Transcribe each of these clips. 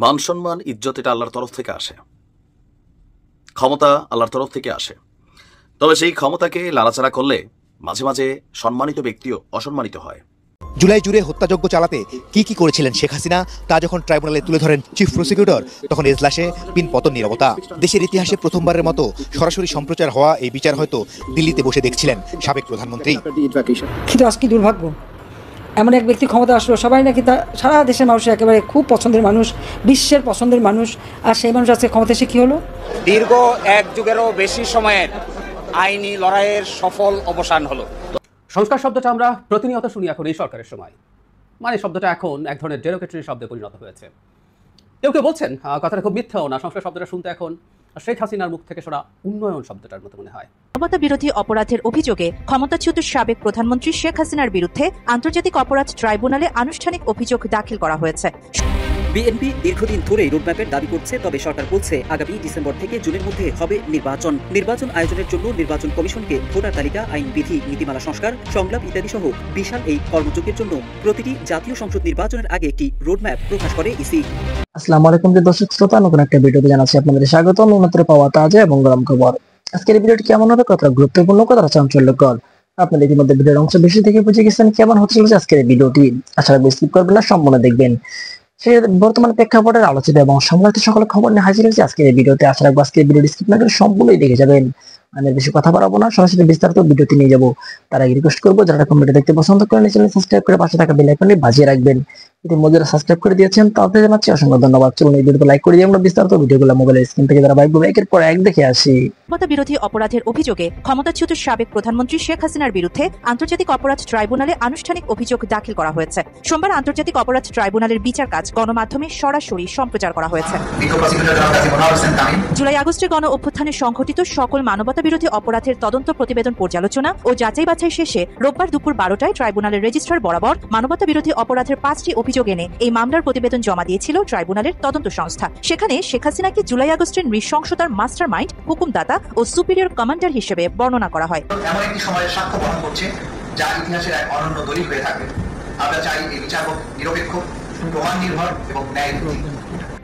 মান সম্মান ইজ্জত এটা আল্লাহর তরফ থেকে আসে, ক্ষমতা আল্লাহর তরফ থেকে আসে। তবে সেই ক্ষমতাকে লাড়াচাড়া করলে মাঝে মাঝে সম্মানিত ব্যক্তিও অসম্মানিত হয়। জুলাই জুড়ে হত্যাযজ্ঞ চালাতে কি করেছিলেন শেখ হাসিনা তা যখন ট্রাইব্যুনালে তুলে ধরেন চিফ প্রসিকিউটর, তখন এজলাসে পিন পতন নীরবতা। দেশের ইতিহাসে প্রথমবারের মতো সরাসরি সম্প্রচার হওয়া এই বিচার হয়তো দিল্লিতে বসে দেখছিলেন সাবেক প্রধানমন্ত্রী। কিন্তু আজকে দুর্ভাগ্য, এমন এক ব্যক্তি ক্ষমতা আসলো, সবাই নাকি তা সারা দেশের মানুষের একেবারে খুব পছন্দের মানুষ, বিশ্বের পছন্দের মানুষ, আর সেই মানুষ আজকে ক্ষমতা এসে কী হলো? দীর্ঘ এক যুগেরও বেশি সময়ের আইনি লড়াইয়ের সফল অবসান হলো। সংস্কার শব্দটা আমরা প্রতিনিয়ত শুনি এখন এই সরকারের সময়, মানে শব্দটা এখন এক ধরনের ডেরোগেটরি শব্দে পরিণত হয়েছে। কেউ কেউ বলছেন কথাটা খুব মিথ্যাও না, সংস্কার শব্দটা শুনতে এখন শেখ হাসিনার মুখ থেকে শোনা উন্নয়ন শব্দটার মতো মনে হয়। মানবতা বিরোধী অপরাধের অভিযোগে ক্ষমতাচ্যুত সাবেক প্রধানমন্ত্রী শেখ হাসিনার বিরুদ্ধে আন্তর্জাতিক অপরাধ ট্রাইব্যুনালে আনুষ্ঠানিক অভিযোগ দাখিল করা হয়েছে। বিএনপি দীর্ঘদিন ধরেই রোডম্যাপের দাবি করছে, তবে সরকার বলছে আগামী ডিসেম্বর থেকে জুনের মধ্যে হবে নির্বাচন আয়োজনের জন্য নির্বাচন কমিশনকে ভোটার তালিকা, আইন বিধি, নীতিমালা সংস্কার, সংলাপ ইত্যাদি সহ বিশাল এই কর্মযজ্ঞের জন্য প্রতিটি জাতীয় সংসদ নির্বাচনের আগে একটি রোডম্যাপ প্রকাশ করে ইসি। আসসালামু আলাইকুম দর্শক শ্রোতা, নতুন একটা ভিডিওতে জানাচ্ছি আপনাদের স্বাগত। নতুন পাওয়া তাজা এবং গরম খবর। আজকের ভিডিওটি কেমন হবে, কতটা গুরুত্বপূর্ণ, কতটা চাঞ্চল্যকর, আপনাদের ইতিমধ্যে ভিডিওর অংশ বেশি থেকে বুঝে গেছেন কেমন হতে চলেছে আজকের ভিডিওটি। আশা করি স্কিপ করবেন না, সম্পূর্ণ দেখবেন। সে বর্তমান প্রেক্ষাপটের আলোচিত এবং সংলাপিত সকল খবর নিয়ে হাজির হয়েছে আজকের এই ভিডিওতে। আশা রাখবো আজকের ভিডিওটি স্কিপ না করে সম্পূর্ণই দেখে যাবেন। আমি বেশি কথা বাড়াবো না, সরাসরি বিস্তারিত ভিডিওতে নিয়ে যাবো। তার আগে রিকোয়েস্ট করবো, যারা ভিডিও দেখতে পছন্দ করেন চ্যানেল সাবস্ক্রাইব করে পাশে থাকা বেল আইকনটি বাজিয়ে রাখবেন। ইতিমধ্যে যারা সাবস্ক্রাইব করে দিয়েছেন তাদের জানাচ্ছি অসংখ্য ধন্যবাদ। চলুন এই ভিডিওতে লাইক করে দিয়ে আমরা বিস্তারিত ভিডিওগুলো মোবাইলের স্ক্রিন থেকে যারা বাইক একের পর এক দেখে আসি। মানবতা বিরোধী অপরাধের অভিযোগে ক্ষমতাচ্যুত সাবেক প্রধানমন্ত্রী শেখ হাসিনার বিরুদ্ধে আন্তর্জাতিক অপরাধ ট্রাইব্যুনালে আনুষ্ঠানিক অভিযোগ দাখিল করা হয়েছে। সোমবার আন্তর্জাতিক অপরাধ ট্রাইব্যুনালের বিচার কাজ গণমাধ্যমে সরাসরি সম্প্রচার করা হয়েছে। জুলাই আগস্টে গণ অভ্যুত্থানে সংঘটিত সকল মানবতা বিরোধী অপরাধের তদন্ত প্রতিবেদন পর্যালোচনা ও যাচাই বাছাই শেষে রোববার দুপুর 12টায় ট্রাইব্যুনালের রেজিস্ট্রার বরাবর মানবতা বিরোধী অপরাধের 5টি অভিযোগ এনে এই মামলার প্রতিবেদন জমা দিয়েছিল ট্রাইব্যুনালের তদন্ত সংস্থা। সেখানে শেখ হাসিনাকে জুলাই আগস্টের নৃশংসতার মাস্টার মাইন্ড, হুকুমদাতা ও সুপিরিয়র কমান্ডার হিসেবে বর্ণনা করা হয়। এমন একটি সময়ের সাক্ষ্য বহন করছে যা ইতিহাসের এক অনন্য দলিল হয়ে থাকবে। আমরা চাই এই বিচার হোক নিরপেক্ষ, প্রমাণ নির্ভর এবং ন্যায়ভিত্তিক।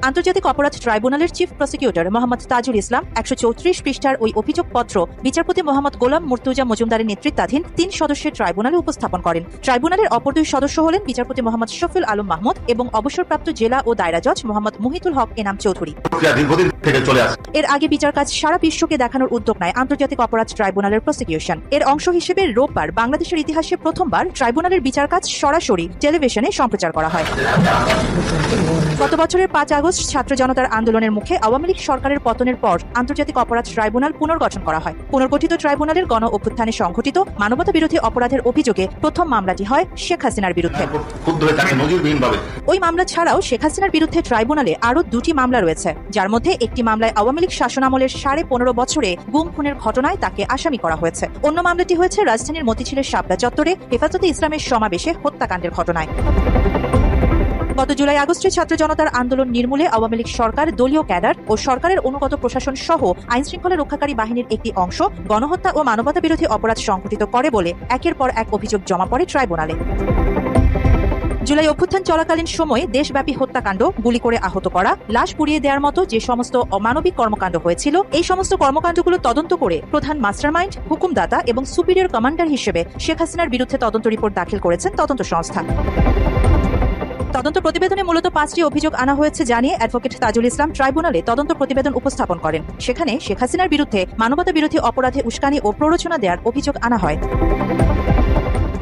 আন্তর্জাতিক অপরাধ ট্রাইব্যুনালের চিফ প্রসিকিউটর মোহাম্মদ তাজুল ইসলাম 134 পৃষ্ঠার ওই অভিযোগপত্র বিচারপতি মোহাম্মদ গোলাম মুর্তুজা মজুমদারের নেতৃত্বাধীন 3 সদস্যের ট্রাইব্যুনালে উপস্থাপন করেন। ট্রাইব্যুনালের অপর 2 সদস্য হলেন বিচারপতি মোহাম্মদ শফিউল আলম মাহমুদ এবং অবসরপ্রাপ্ত জেলা ও দায়রা জজ মোহাম্মদ মুহিতুল হক এনাম চৌধুরী। এর আগে বিচার কাজ সারা বিশ্বকে দেখানোর উদ্যোগ নেয় আন্তর্জাতিক অপরাধ ট্রাইব্যুনালের প্রসিকিউশন। এর অংশ হিসেবে রোববার বাংলাদেশের ইতিহাসে প্রথমবার ট্রাইব্যুনালের বিচার কাজ সরাসরি টেলিভিশনে সম্প্রচার করা হয়। গত বছরের 5 আগস্ট ছাত্র জনতার আন্দোলনের মুখে আওয়ামী লীগ সরকারের পতনের পর আন্তর্জাতিক অপরাধ ট্রাইব্যুনাল পুনর্গঠন করা হয়। পুনর্গঠিত ট্রাইব্যুনালের গণ অভ্যুত্থানে সংঘটিত মানবতা বিরোধী অপরাধের অভিযোগে প্রথম মামলাটি হয় শেখ হাসিনার বিরুদ্ধে। ওই মামলা ছাড়াও শেখ হাসিনার বিরুদ্ধে ট্রাইব্যুনালে আরো 2টি মামলা রয়েছে, যার মধ্যে একটি মামলায় আওয়ামী লীগ শাসনামলের 15.5 বছরে গুম খুনের ঘটনায় তাকে আসামি করা হয়েছে। অন্য মামলাটি হয়েছে রাজধানীর মতিঝিলের শাপলা চত্বরে হেফাজতে ইসলামের সমাবেশে হত্যাকাণ্ডের ঘটনায়। গত জুলাই আগস্টে ছাত্র জনতার আন্দোলন নির্মূলে আওয়ামী লীগ সরকার, দলীয় ক্যাডার ও সরকারের অনুগত প্রশাসন সহ আইন শৃঙ্খলা রক্ষাকারী বাহিনীর একটি অংশ গণহত্যা ও মানবতা বিরোধী অপরাধ সংঘটিত করে বলে একের পর এক অভিযোগ জমা পড়ে ট্রাইব্যুনালে। জুলাই অভ্যুত্থান চলাকালীন সময়ে দেশব্যাপী হত্যাকাণ্ড, গুলি করে আহত করা, লাশ পুড়িয়ে দেওয়ার মতো যে সমস্ত অমানবিক কর্মকাণ্ড হয়েছিল, এই সমস্ত কর্মকাণ্ডগুলো তদন্ত করে প্রধান মাস্টারমাইন্ড, হুকুমদাতা এবং সুপিরিয়র কমান্ডার হিসেবে শেখ হাসিনার বিরুদ্ধে তদন্ত রিপোর্ট দাখিল করেছেন তদন্ত সংস্থা। তদন্ত প্রতিবেদনে মূলত 5টি অভিযোগ আনা হয়েছে জানিয়ে অ্যাডভোকেট তাজুল ইসলাম ট্রাইব্যুনালে তদন্ত প্রতিবেদন উপস্থাপন করেন। সেখানে শেখ হাসিনার বিরুদ্ধে মানবতা বিরোধী অপরাধে উস্কানি ও প্ররোচনা দেওয়ার অভিযোগ আনা হয়।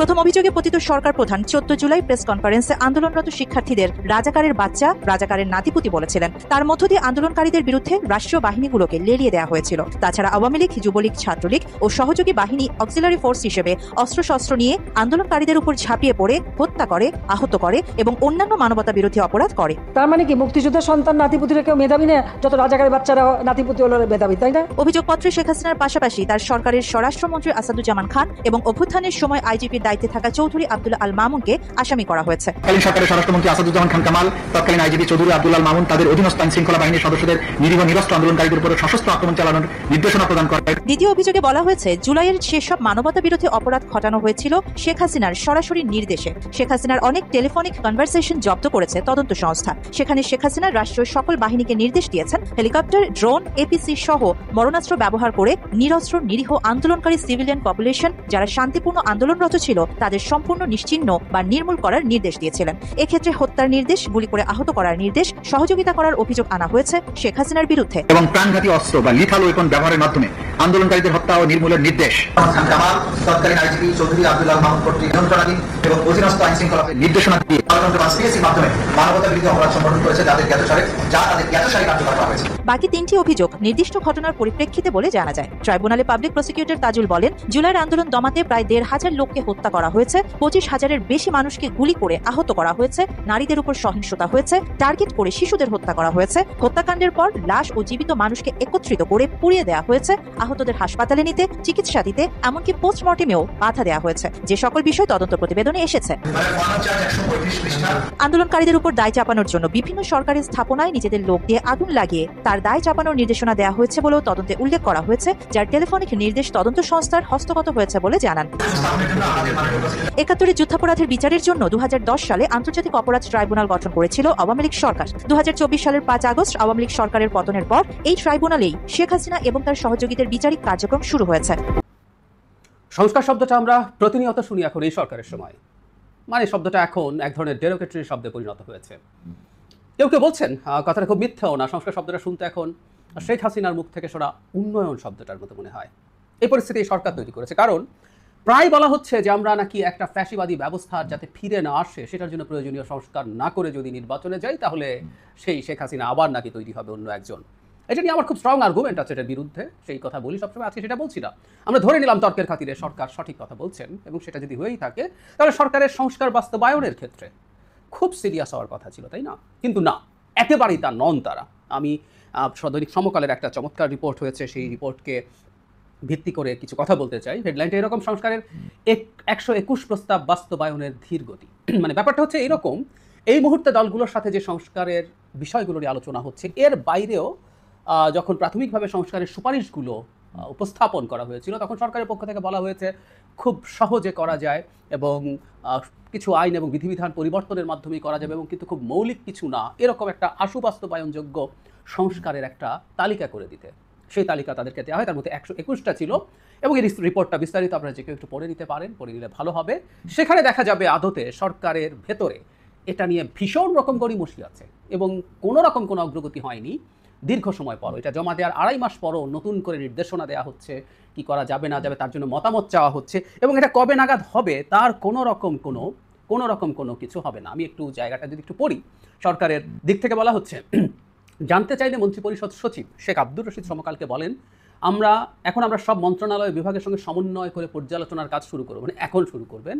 প্রথম অভিযোগে পতিত সরকার প্রধান 14 জুলাই প্রেস কনফারেন্সে আন্দোলনরত শিক্ষার্থীদের রাজাকারের বাচ্চা, রাজাকারের নাতিপুতি বলেছিলেন। তার মধ্য দিয়ে আন্দোলনকারীদের বিরুদ্ধে রাষ্ট্রীয় বাহিনীগুলোকে লেলিয়ে দেওয়া হয়েছিল। তাছাড়া আওয়ামী লীগ, যুবলীগ, ছাত্রলীগ ও সহযোগী বাহিনী অক্সিলারি ফোর্স হিসেবে অস্ত্রশস্ত্র নিয়ে আন্দোলনকারীদের উপর ঝাঁপিয়ে পড়ে হত্যা করে, আহত করে এবং অন্যান্য মানবতা বিরোধী অপরাধ করে। তার মানে কি মুক্তিযুদ্ধের সন্তান নাতিপুতিরা কেউ মেধাবী না? যত রাজাকারের বাচ্চারা নাতিপুতি হলো মেধাবী, তাই না? অভিযোগপত্রে শেখ হাসিনার পাশাপাশি তার সরকারের স্বরাষ্ট্রমন্ত্রী আসাদুজ্জামান খান এবং অভ্যুত্থানের সময় আইজিপির দায়িত্বে থাকা চৌধুরী আব্দুল আল মামুনকে আসামি করা হয়েছে। তৎকালীন সরকারের স্বরাষ্ট্রমন্ত্রী আসাদুজ্জামান খান কামাল, তৎকালীন আইজিপি চৌধুরী আব্দুল আল মামুন তাদের অধীনস্থ আইন শৃঙ্খলা বাহিনীর সদস্যদের নিরীহ নিরস্ত্র আন্দোলনকারীদের উপর সশস্ত্র আক্রমণ চালানোর নির্দেশনা প্রদান করে। দ্বিতীয় অভিযোগে বলা হয়েছে, জুলাইয়ের যেসব মানবতা বিরোধী অপরাধ ঘটানো হয়েছিল শেখ হাসিনার সরাসরি নির্দেশে শেখ হাসিনার অনেক টেলিফোনিক কনভারসেশন জব্দ করেছে তদন্ত সংস্থা। সেখানে শেখ হাসিনা রাষ্ট্রীয় সকল বাহিনীকে নির্দেশ দিয়েছেন হেলিকপ্টার, ড্রোন, এপিসি সহ মরণাস্ত্র ব্যবহার করে নিরস্ত্র নিরীহ আন্দোলনকারী সিভিলিয়ান পপুলেশন যারা শান্তিপূর্ণ আন্দোলনরত ছিল তাদের সম্পূর্ণ নিশ্চিহ্ন বা নির্মূল করার নির্দেশ দিয়েছিলেন। এক্ষেত্রে হত্যার নির্দেশ, গুলি করে আহত করার নির্দেশ, সহযোগিতা করার অভিযোগ আনা হয়েছে শেখ হাসিনার বিরুদ্ধে এবং প্রাণঘাতী অস্ত্র বা লিথাল ওয়েপন ব্যবহারের মাধ্যমে আন্দোলনকারীদের হত্যা ও নির্মূলের নির্দেশ কামাল, তৎকালীন আইজিপি চৌধুরী আব্দুল আল মামুন কর্তৃক নিয়ন্ত্রণাধীন এবং অধীনস্থ আইন শৃঙ্খলা নির্দেশনা দিয়ে কনস্পিরেসির মাধ্যমে মানবতা বিরোধী অপরাধ সংগঠন করেছে তাদের জ্ঞাতসারে কার্যকর করা হয়েছে। বাকি 3টি অভিযোগ নির্দিষ্ট ঘটনার পরিপ্রেক্ষিতে বলে জানা যায়। ট্রাইব্যুনালে পাবলিক প্রসিকিউটর তাজুল বলেন, জুলাইয়ের আন্দোলন দমাতে প্রায় 1,500 লোককে হত্যা করা হয়েছে, 25,000-এর বেশি মানুষকে গুলি করে আহত করা হয়েছে, নারীদের উপর সহিংসতা হয়েছে, টার্গেট করে শিশুদের হত্যা করা হয়েছে, হত্যাকাণ্ডের পর লাশ ও জীবিত মানুষকে একত্রিত করে পুড়িয়ে দেওয়া হয়েছে, আহতদের হাসপাতালে নিতে, চিকিৎসা দিতে, এমনকি পোস্টমর্টেমেও বাধা দেওয়া হয়েছে, যে সকল বিষয় তদন্ত প্রতিবেদনে এসেছে। আন্দোলনকারীদের উপর দায় চাপানোর জন্য বিভিন্ন সরকারি স্থাপনায় নিজেদের লোক দিয়ে আগুন লাগিয়ে তার দায় চাপানোর নির্দেশনা দেওয়া হয়েছে বলেও তদন্তে উল্লেখ করা হয়েছে, যার টেলিফোনিক নির্দেশ তদন্ত সংস্থার হস্তগত হয়েছে বলে জানান। 71 যুদ্ধাপরাধের বিচারের জন্য 2010 সালে আন্তর্জাতিক অপরাধ ট্রাইব্যুনাল গঠন করেছিল আওয়ামী লীগ সরকার। 2024 সালের 5 আগস্ট আওয়ামী লীগ সরকারের পতনের পর এই ট্রাইব্যুনালেই শেখ হাসিনা এবং তার সহযোগীদের বিচারিক কার্যক্রম শুরু হয়েছে। সংস্কার শব্দটা আমরা প্রতিনিয়ত শুনি এখন এই সরকারের সময়, মানে শব্দটা এখন এক ধরনের ডেরোগেটরি শব্দে পরিণত হয়েছে। কেউ কেউ বলছেন কথাটা খুব মিথ্যাও না, সংস্কার শব্দটা শুনতে এখন শেখ হাসিনার মুখ থেকে শোনা উন্নয়ন শব্দটার মতো মনে হয়। এই পরিস্থিতি সরকার তৈরি করেছে, কারণ প্রায় বলা হচ্ছে যে আমরা নাকি একটা ফ্যাসিবাদী ব্যবস্থার যাতে ফিরে না আসে সেটার জন্য প্রয়োজনীয় সংস্কার না করে যদি নির্বাচনে যাই তাহলে সেই শেখ হাসিনা আবার নাকি তৈরি হবে অন্য একজন। এটা নিয়ে আমার খুব স্ট্রং আর্গুমেন্ট আছে এটার বিরুদ্ধে, সেই কথা বলি সবসময়, আজকে সেটা বলছি না। আমরা ধরে নিলাম তর্কের খাতিরে সরকার সঠিক কথা বলছেন এবং সেটা যদি হয়েই থাকে তাহলে সরকারের সংস্কার বাস্তবায়নের ক্ষেত্রে খুব সিরিয়াস হওয়ার কথা ছিল, তাই না? কিন্তু না, একেবারেই তা নন তারা। আমি দৈনিক সমকালের একটা চমৎকার রিপোর্ট হয়েছে, সেই রিপোর্টকে ভিত্তি করে কিছু কথা বলতে চাই। হেডলাইনটা এরকম, সংস্কারের 121 প্রস্তাব বাস্তবায়নের ধীর গতি। মানে ব্যাপারটা হচ্ছে এরকম, এই মুহূর্তে দলগুলোর সাথে যে সংস্কারের বিষয়গুলো নিয়ে আলোচনা হচ্ছে এর বাইরেও যখন প্রাথমিকভাবে সংস্কারের সুপারিশগুলো উপস্থাপন করা হয়েছিল তখন সরকারের পক্ষ থেকে বলা হয়েছে খুব সহজে করা যায় এবং কিছু আইন এবং বিধিবিধান পরিবর্তনের মাধ্যমেই করা যাবে এবং কিন্তু খুব মৌলিক কিছু না, এরকম একটা আশু বাস্তবায়নযোগ্য সংস্কারের একটা তালিকা করে দিতে। সেই তালিকা তাদেরকে দেওয়া হয়, তার মধ্যে 121টা ছিল এবং এই রিপোর্টটা বিস্তারিত আপনারা যে কেউ একটু পড়ে নিতে পারেন, পড়ে নিলে ভালো হবে। সেখানে দেখা যাবে আদতে সরকারের ভেতরে এটা নিয়ে ভীষণ রকম গড়িমসি আছে এবং কোনো রকম কোনো অগ্রগতি হয়নি। দীর্ঘ সময় পর, এটা জমা দেওয়ার 2.5 মাস পরও নতুন করে নির্দেশনা দেওয়া হচ্ছে, কি করা যাবে না যাবে তার জন্য মতামত চাওয়া হচ্ছে এবং এটা কবে নাগাদ হবে তার কোনো রকম কোনো কিছু হবে না। আমি একটু জায়গাটা যদি একটু পড়ি, সরকারের দিক থেকে বলা হচ্ছে, জানতে চাইলে মন্ত্রিপরিষদ সচিব শেখ আব্দুর রশিদ সমকালকে বলেন, আমরা সব মন্ত্রণালয় বিভাগের সঙ্গে সমন্বয় করে পর্যালোচনার কাজ শুরু করব, মানে এখন শুরু করবেন।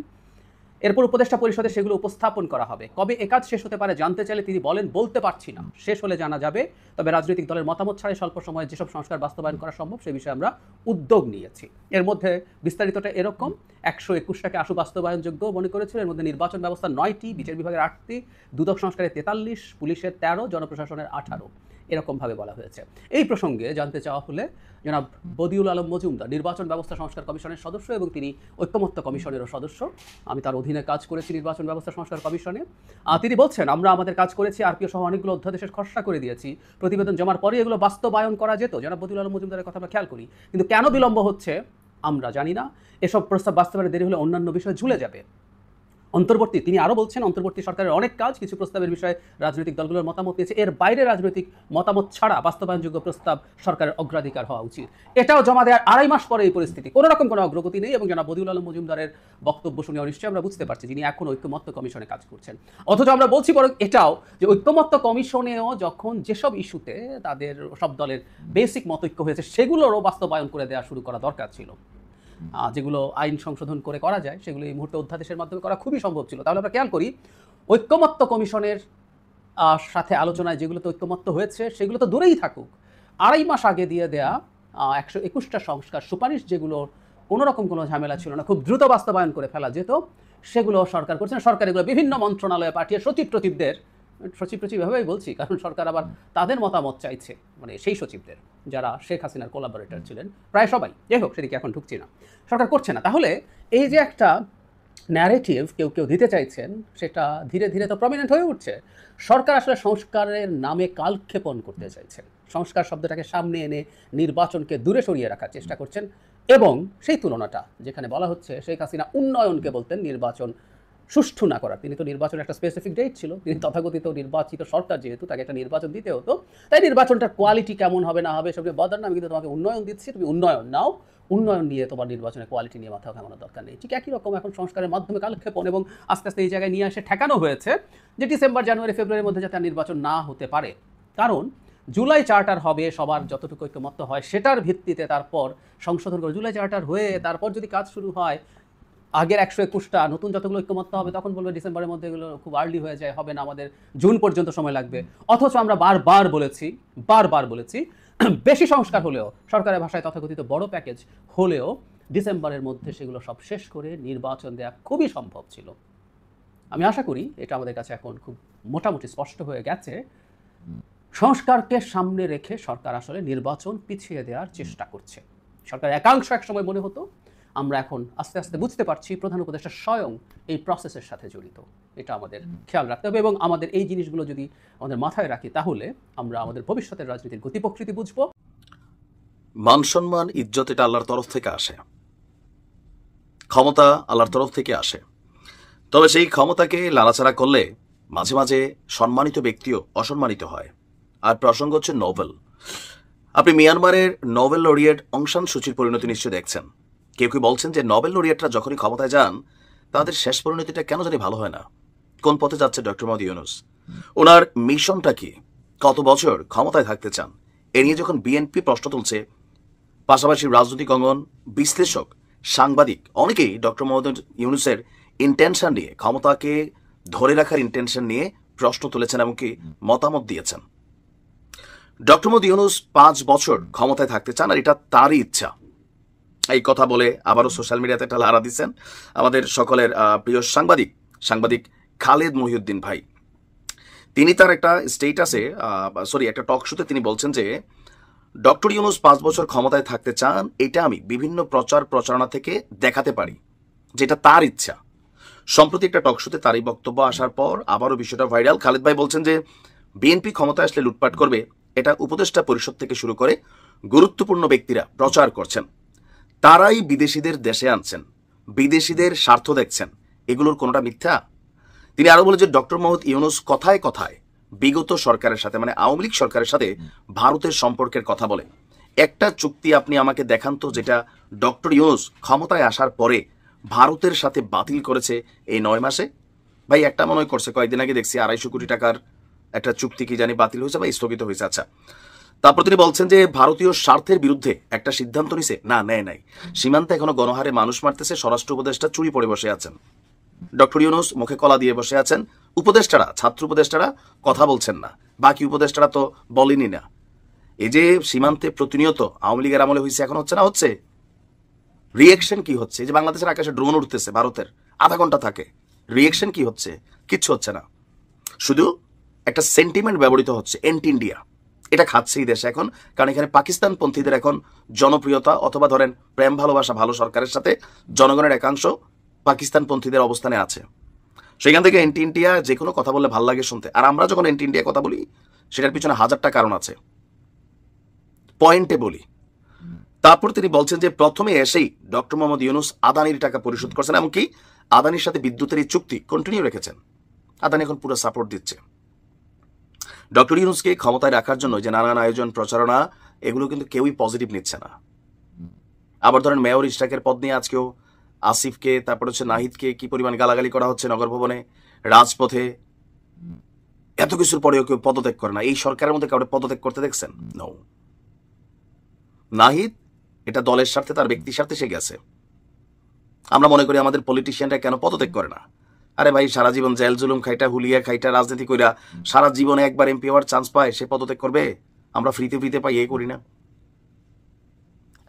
এরপর উপদেষ্টা পরিষদে সেগুলো উপস্থাপন করা হবে। কবে এ কাজ শেষ হতে পারে জানতে চাইলে তিনি বলেন, বলতে পারছি না, শেষ হলে জানা যাবে। তবে রাজনৈতিক দলের মতামত ছাড়াই স্বল্প সময়ে যেসব সংস্কার বাস্তবায়ন করা সম্ভব সে বিষয়ে আমরা উদ্যোগ নিয়েছি। এর মধ্যে বিস্তারিতটা এরকম, 121টাকে আশু বাস্তবায়নযোগ্য মনে করেছিল। এর মধ্যে নির্বাচন ব্যবস্থা 9টি, বিচার বিভাগের 8টি, দুদক সংস্কারের 43, পুলিশের 13, জনপ্রশাসনের 18, এরকমভাবে বলা হয়েছে। এই প্রসঙ্গে জানতে চাওয়া হলে জনাব বদিউল আলম মজুমদার নির্বাচন ব্যবস্থা সংস্কার কমিশনের সদস্য এবং তিনি ঐক্যমত্য কমিশনেরও সদস্য, আমি তার অধীনে কাজ করেছি নির্বাচন ব্যবস্থা সংস্কার কমিশনে। তিনি বলছেন, আমরা আমাদের কাজ করেছি, আরপিও সহ অনেকগুলো অধ্যাদেশের খসড়া করে দিয়েছি, প্রতিবেদন জমার পরে এগুলো বাস্তবায়ন করা যেত। জনাব বদিউল আলম মজুমদারের কথা আমরা খেয়াল করি, কিন্তু কেন বিলম্ব হচ্ছে আমরা জানি না। এসব প্রস্তাব বাস্তবায়নে দেরি হলে অন্যান্য বিষয় ঝুলে যাবে। তিনি আরও বলছেন, অন্তর্বর্তী সরকারের অনেক কাজ, কিছু প্রস্তাবের বিষয়ে রাজনৈতিক দলগুলোর মতামত নিয়েছে, এর বাইরে রাজনৈতিক মতামত ছাড়া বাস্তবায়নযোগ্য প্রস্তাব সরকারের অগ্রাধিকার হওয়া উচিত। এটাও জমা দেওয়ার 2.5 মাস পরে এই পরিস্থিতি, কোনো রকম কোনো অগ্রগতি নেই। এবং জনাব বদিউল আলম মজুমদারের বক্তব্য শুনে নিশ্চয়ই আমরা বুঝতে পারছি যিনি এখন ঐক্যমত্য কমিশনে কাজ করছেন। অথচ আমরা বলছি বরং এটাও যে ঐক্যমত্য কমিশনেও যখন যেসব ইস্যুতে তাদের সব দলের বেসিক মতৈক্য হয়েছে সেগুলোরও বাস্তবায়ন করে দেওয়া শুরু করা দরকার ছিল। যেগুলো আইন সংশোধন করে করা যায় সেগুলো এই মুহূর্তে অধ্যাদেশের মাধ্যমে করা খুবই সম্ভব ছিল। তাহলে আমরা খেয়াল করি, ঐক্যমত্য কমিশনের সাথে আলোচনায় যেগুলোতে ঐক্যমত্য হয়েছে সেগুলো তো দূরেই থাকুক, 2.5 মাস আগে দিয়ে দেয়া 121টা সংস্কার সুপারিশ যেগুলো কোনো রকম কোনো ঝামেলা ছিল না, খুব দ্রুত বাস্তবায়ন করে ফেলা যেত, সেগুলো সরকার করছে না। সরকার এগুলো বিভিন্ন মন্ত্রণালয়ে পাঠিয়ে সচিব এভাবেই বলছি, কারণ সরকার আবার তাদের মতামত চাইছে, মানে সেই সচিবদের যারা শেখ হাসিনার কোলাবোরেটর ছিলেন, প্রায় সবাই। যাই হোক, সেদিকে এখন ঢুকছি না, সরকার করছে না। তাহলে এই যে একটা ন্যারেটিভ কেউ দিতে চাইছেন, সেটা ধীরে ধীরে তো প্রমিনেন্ট হয়ে উঠছে। সরকার আসলে সংস্কারের নামে কালক্ষেপণ করতে চাইছেন, সংস্কার শব্দটাকে সামনে এনে নির্বাচনকে দূরে সরিয়ে রাখার চেষ্টা করছেন। এবং সেই তুলনাটা যেখানে বলা হচ্ছে শেখ হাসিনা উন্নয়নকে বলতেন নির্বাচন সুষ্ঠু না করার, তিনি তো নির্বাচনের একটা স্পেসিফিক ডেট ছিল, তিনি তথাকথিত নির্বাচিত সরকার, যেহেতু তাকে একটা নির্বাচন দিতে হতো, তাই নির্বাচনটার কোয়ালিটি কেমন হবে না হবে সবচেয়ে বদার না, আমি কিন্তু তোমাকে উন্নয়ন দিচ্ছি, তুমি উন্নয়ন নাও, উন্নয়ন নিয়ে তোমার নির্বাচনের কোয়ালিটি নিয়ে মাথা ঘামানোর দরকার নেই। ঠিক একই রকম এখন সংস্কারের মাধ্যমে কালক্ষেপণ এবং আস্তে আস্তে এই জায়গায় নিয়ে এসে ঠেকানো হয়েছে যে ডিসেম্বর, জানুয়ারি, ফেব্রুয়ারির মধ্যে যাতে নির্বাচন না হতে পারে, কারণ জুলাই চার্টার হবে, সবার যতটুকু ঐক্যমত্য হয় সেটার ভিত্তিতে তারপর সংশোধন করে জুলাই চার্টার হয়ে তারপর যদি কাজ শুরু হয়, আগের 121টা নতুন যতগুলো ঐক্যমত্য হবে তখন বলবে ডিসেম্বরের মধ্যে এগুলো খুব আর্লি হয়ে যায়, হবে না, আমাদের জুন পর্যন্ত সময় লাগবে। অথচ আমরা বারবার বলেছি বেশি সংস্কার হলেও, সরকারের ভাষায় তথাকথিত বড় প্যাকেজ হলেও ডিসেম্বরের মধ্যে সেগুলো সব শেষ করে নির্বাচন দেওয়া খুবই সম্ভব ছিল। আমি আশা করি এটা আমাদের কাছে এখন খুব মোটামুটি স্পষ্ট হয়ে গেছে। সংস্কারকে সামনে রেখে সরকার আসলে নির্বাচন পিছিয়ে দেওয়ার চেষ্টা করছে। সরকার একাংশ এক সময় মনে হতো, আমরা এখন আস্তে আস্তে বুঝতে পারছি প্রধান উপদেষ্টা স্বয়ং এই প্রসেসের সাথে জড়িত। এটা আমাদের খেয়াল রাখতে হবে এবং আমাদের এই জিনিসগুলো যদি আমাদের মাথায় রাখি, তাহলে আমরা আমাদের ভবিষ্যতের রাজনীতির গতি প্রকৃতি বুঝবো। মান সম্মান ইজ্জত এটা আল্লাহর তরফ থেকে আসে, ক্ষমতা আল্লাহর তরফ থেকে আসে। তবে সেই ক্ষমতাকে লাড়াচাড়া করলে মাঝে মাঝে সম্মানিত ব্যক্তিও অসম্মানিত হয়। আর প্রসঙ্গ হচ্ছে নোবেল। আপনি মিয়ানমারের নোবেল লরিয়েট অং সান সুচির পরিণতি নিশ্চয় দেখছেন। কেউ বলছেন যে নোবেল লরিয়েটরা যখনই ক্ষমতায় যান তাদের শেষ পরিণতিটা কেন জানি ভালো হয় না। কোন পথে যাচ্ছে ডক্টর মোহাম্মদ ইউনূস? ওনার মিশনটা কি? কত বছর ক্ষমতায় থাকতে চান? এ নিয়ে যখন বিএনপি প্রশ্ন তুলছে, পাশাপাশি রাজনৈতিক অঙ্গন, বিশ্লেষক, সাংবাদিক অনেকেই ডক্টর মোহাম্মদ ইউনূসের ইন্টেনশন নিয়ে, ক্ষমতাকে ধরে রাখার ইন্টেনশন নিয়ে প্রশ্ন তুলেছেন, এমনকি মতামত দিয়েছেন। ডক্টর মোহাম্মদ ইউনূস 5 বছর ক্ষমতায় থাকতে চান, আর এটা তারই ইচ্ছা। এই কথা বলে আবারও সোশ্যাল মিডিয়াতে একটা লাড়া দিচ্ছেন আমাদের সকলের প্রিয় সাংবাদিক খালেদ মহিউদ্দিন ভাই। তিনি তার একটা স্টেটাসে, একটা টক শোতে তিনি বলছেন যে ডক্টর ইউনূস 5 বছর ক্ষমতায় থাকতে চান, এটা আমি বিভিন্ন প্রচারণা থেকে দেখাতে পারি, যেটা তার ইচ্ছা। সম্প্রতি একটা টক শোতে তারই বক্তব্য আসার পর আবারও বিষয়টা ভাইরাল। খালেদ ভাই বলছেন যে বিএনপি ক্ষমতায় আসলে লুটপাট করবে, এটা উপদেষ্টা পরিষদ থেকে শুরু করে গুরুত্বপূর্ণ ব্যক্তিরা প্রচার করছেন, তারাই বিদেশিদের দেশে আনছেন, বিদেশিদের স্বার্থ দেখছেন, এগুলোর কোনোটা মিথ্যা। তিনি আরো বলেন যে ডক্টর মোহাম্মদ ইউনূস কথায় কথায় বিগত সরকারের সাথে, মানে আওয়ামী লীগ সরকারের সাথে ভারতের সম্পর্কের কথা বলে। একটা চুক্তি আপনি আমাকে দেখান তো যেটা ডক্টর ইউনূস ক্ষমতায় আসার পরে ভারতের সাথে বাতিল করেছে এই 9 মাসে। ভাই একটা মনে করছে, কয়েকদিন আগে দেখছি 250 কোটি টাকার একটা চুক্তি কি জানি বাতিল হয়েছে বা স্থগিত হয়েছে। আচ্ছা, তারপর তিনি বলছেন যে ভারতীয় স্বার্থের বিরুদ্ধে একটা সিদ্ধান্ত নিছে, না নেয় নাই। সীমান্তে এখনো গণহারে মানুষ মারতেছে, স্বরাষ্ট্র উপদেষ্টা চুরি পড়ে বসে আছেন, ডক্টর ইউনূস মুখে কলা দিয়ে বসে আছেন, উপদেষ্টারা, ছাত্র উপদেষ্টারা কথা বলছেন না, বাকি উপদেষ্টারা তো বলেনি না। এই যে সীমান্তে প্রতিনিয়ত আওয়ামী লীগের আমলে হয়েছে, এখন হচ্ছে না, হচ্ছে রিয়েকশন কি হচ্ছে? যে বাংলাদেশের আকাশে ড্রোন উঠতেছে ভারতের, আধা ঘন্টা থাকে, রিয়েকশন কি হচ্ছে? কিচ্ছু হচ্ছে না, শুধু একটা সেন্টিমেন্ট ব্যবহৃত হচ্ছে, এন্টি ইন্ডিয়া। এটা খাচ্ছে এই দেশে এখন, কারণ এখানে পাকিস্তান পন্থীদের এখন জনপ্রিয়তা, অথবা ধরেন প্রেম ভালোবাসা, ভালো সরকারের সাথে জনগণের একাংশ পাকিস্তান পন্থীদের অবস্থানে আছে। সেখান থেকে এন্টি ইন্ডিয়া যে কোনো কথা বললে ভাল লাগে শুনতে। আর আমরা যখন এন্টি ইন্ডিয়া কথা বলি, সেটার পিছনে 1000টা কারণ আছে, পয়েন্টে বলি। তারপর তিনি বলছেন যে প্রথমে এসেই ডক্টর মোহাম্মদ ইউনূস আদানির টাকা পরিশোধ করছেন, এমনকি আদানির সাথে বিদ্যুতের এই চুক্তি কন্টিনিউ রেখেছেন। আদানি এখন পুরো সাপোর্ট দিচ্ছে ডক্টর ইউনূসকে ক্ষমতায় রাখার জন্য। যে নানান আয়োজন, প্রচারণা, এগুলো কিন্তু কেউই পজিটিভ নিচ্ছে না। আবার ধরেন মেয়র ইশরাকের পদ নিয়ে আজকেও আসিফকে, তারপর হচ্ছে নাহিদকে কি পরিমাণ গালাগালি করা হচ্ছে নগর ভবনে, রাজপথে। এত কিছুর পরেও কেউ পদত্যাগ করে না। এই সরকারের মধ্যে কাউকে পদত্যাগ করতে দেখছেন? নো। নাহিদ এটা দলের স্বার্থে, তার ব্যক্তির স্বার্থে সে গেছে। আমরা মনে করি আমাদের পলিটিশিয়ানরা কেন পদত্যাগ করে না? আরে ভাই, সারা জীবন জেল জুলুম খাইটা, হুলিয়া খাইটা, রাজনীতি কইরা সারা জীবনে একবার এমপি হওয়ার চান্স পায়, সে পদত্যাগ করবে? আমরা ফ্রিতে পাই, এ করি না।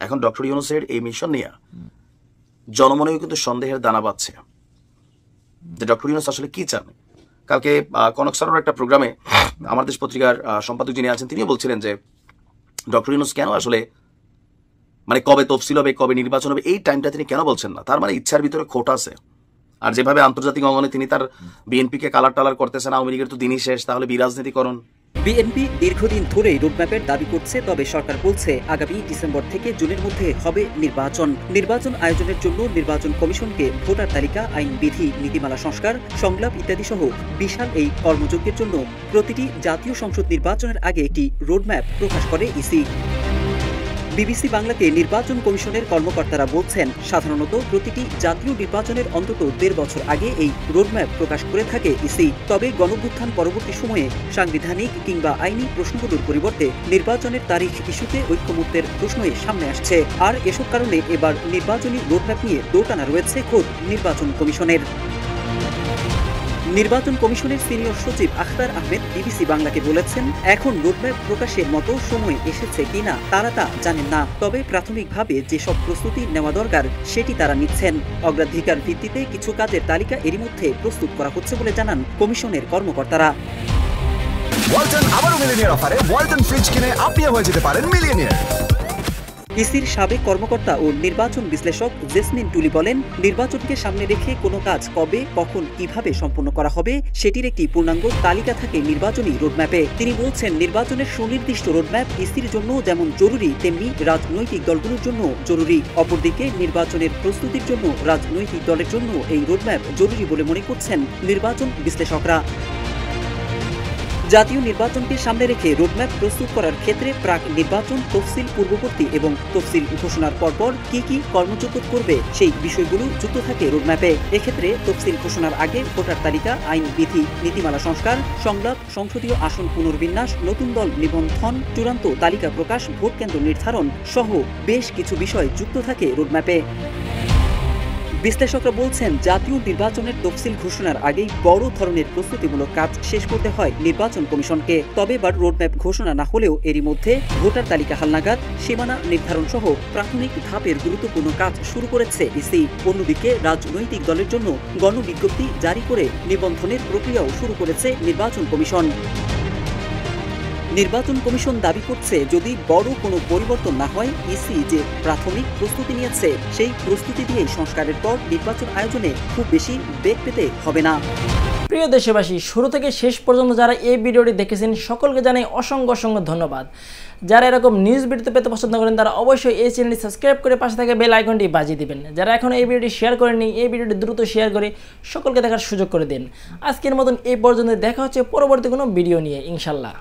এখন ডক্টর ইউনূসের এই মিশন নিয়ে জনমনেও কিন্তু সন্দেহের দানা বাঁধছে যে ডক্টর ইউনূস আসলে কি চান। কালকে কনক স্যারের একটা প্রোগ্রামে আমার দেশ পত্রিকার সম্পাদক যিনি আছেন তিনিও বলছিলেন যে ডক্টর ইউনূস কেন আসলে মানে কবে তফসিল হবে, কবে নির্বাচন হবে, এই টাইমটা তিনি কেন বলছেন না। তার মানে ইচ্ছার ভিতরে খোট আছে। আর যেভাবে আন্তর্জাতিক অঙ্গনে তিনি তার বিএনপিকে কালার টালার করতেছেন, আওয়ামী লীগের তো দিনই শেষ, তাহলে বিরাজনীতিকরণ। বিএনপি দীর্ঘদিন ধরেই রোডম্যাপের দাবি করছে, তবে সরকার বলছে আগামী ডিসেম্বর থেকে জুনের মধ্যে হবে নির্বাচন। নির্বাচন আয়োজনের জন্য নির্বাচন কমিশনকে ভোটার তালিকা, আইন বিধি, নীতিমালা সংস্কার, সংলাপ ইত্যাদি সহ বিশাল এই কর্মযজ্ঞের জন্য প্রতিটি জাতীয় সংসদ নির্বাচনের আগে একটি রোডম্যাপ প্রকাশ করে ইসি। বিবিসি বাংলাকে নির্বাচন কমিশনের কর্মকর্তারা বলছেন, সাধারণত প্রতিটি জাতীয় নির্বাচনের অন্তত 1.5 বছর আগে এই রোডম্যাপ প্রকাশ করে থাকে ইসি। তবে গণঅভ্যুত্থান পরবর্তী সময়ে সাংবিধানিক কিংবা আইনি প্রশ্নগুলোর পরিবর্তে নির্বাচনের তারিখ ইস্যুতে ঐক্যমত্যের প্রশ্নই সামনে আসছে। আর এসব কারণে এবার নির্বাচনী রোডম্যাপ নিয়ে দোটানা রয়েছে খোদ নির্বাচন কমিশনের। নির্বাচন কমিশনের সিনিয়র সচিব আখতার আহমেদ বিবিসি বাংলাকে বলেছেন, এখন রোডম্যাপ প্রকাশের মতো সময় এসেছে কিনা তারা তা জানেন না, তবে প্রাথমিকভাবে যেসব প্রস্তুতি নেওয়া দরকার সেটি তারা নিচ্ছেন। অগ্রাধিকার ভিত্তিতে কিছু কাজের তালিকা এরই মধ্যে প্রস্তুত করা হচ্ছে বলে জানান কমিশনের কর্মকর্তারা। ওয়ালটন আবারও মিলিয়নিয়ার অফারে ওয়ালটন ফ্রিজ কিনে আপনিও হয়ে যেতে পারেন মিলিয়নিয়ার। ইসির সাবেক কর্মকর্তা ও নির্বাচন বিশ্লেষক জেসমিন টুলি বলেন, নির্বাচনকে সামনে রেখে কোনো কাজ কবে, কখন, কিভাবে সম্পন্ন করা হবে সেটির একটি পূর্ণাঙ্গ তালিকা থাকে নির্বাচনী রোডম্যাপে। তিনি বলছেন, নির্বাচনের সুনির্দিষ্ট রোডম্যাপ ইসির জন্য যেমন জরুরি, তেমনি রাজনৈতিক দলগুলোর জন্য জরুরি। অপরদিকে নির্বাচনের প্রস্তুতির জন্য রাজনৈতিক দলের জন্য এই রোডম্যাপ জরুরি বলে মনে করছেন নির্বাচন বিশ্লেষকরা। জাতীয় নির্বাচনকে সামনে রেখে রোডম্যাপ প্রস্তুত করার ক্ষেত্রে প্রাক নির্বাচন, তফসিল পূর্ববর্তী এবং তফসিল ঘোষণার পরপর কি কি কর্মযোগ্য করবে সেই বিষয়গুলো যুক্ত থাকে রোডম্যাপে। এক্ষেত্রে তফসিল ঘোষণার আগে ভোটার তালিকা, আইন বিধি, নীতিমালা সংস্কার, সংলাপ, সংসদীয় আসন পুনর্বিন্যাস, নতুন দল নিবন্ধন, চূড়ান্ত তালিকা প্রকাশ, ভোট কেন্দ্র নির্ধারণ সহ বেশ কিছু বিষয় যুক্ত থাকে রোডম্যাপে। বিশ্লেষকরা বলছেন, জাতীয় নির্বাচনের তফসিল ঘোষণার আগেই বড় ধরনের প্রস্তুতিমূলক কাজ শেষ করতে হয় নির্বাচন কমিশনকে। তবে এবার রোডম্যাপ ঘোষণা না হলেও এরই মধ্যে ভোটার তালিকা হালনাগাদ, সীমানা নির্ধারণ সহ প্রাথমিক ধাপের গুরুত্বপূর্ণ কাজ শুরু করেছে ইসি। অন্যদিকে রাজনৈতিক দলের জন্য গণবিজ্ঞপ্তি জারি করে নিবন্ধনের প্রক্রিয়াও শুরু করেছে নির্বাচন কমিশন। নির্বাচন কমিশন দাবি করছে, যদি বড় কোনো পরিবর্তন না হয়, ইসি যে প্রাথমিক প্রস্তুতি নিয়েছে সেই প্রস্তুতি দিয়ে সংস্কারের পর নির্বাচন আয়োজনে খুব বেশি বেগ পেতে হবে না। প্রিয় দেশবাসী, শুরু থেকে শেষ পর্যন্ত যারা এই ভিডিওটি দেখেছেন সকলকে জানাই অসংখ্য অসংখ্য ধন্যবাদ। যারা এরকম নিউজ ভিডিওতে পেতে পছন্দ করেন তারা অবশ্যই এই চ্যানেলটি সাবস্ক্রাইব করে পাশে থাকা বেল আইকনটি বাজিয়ে দিবেন। যারা এখনও এই ভিডিওটি শেয়ার করেননি, এই ভিডিওটি দ্রুত শেয়ার করে সকলকে দেখার সুযোগ করে দিন। আজকের মতন এই পর্যন্ত, দেখা হচ্ছে পরবর্তী কোনো ভিডিও নিয়ে ইনশাল্লাহ।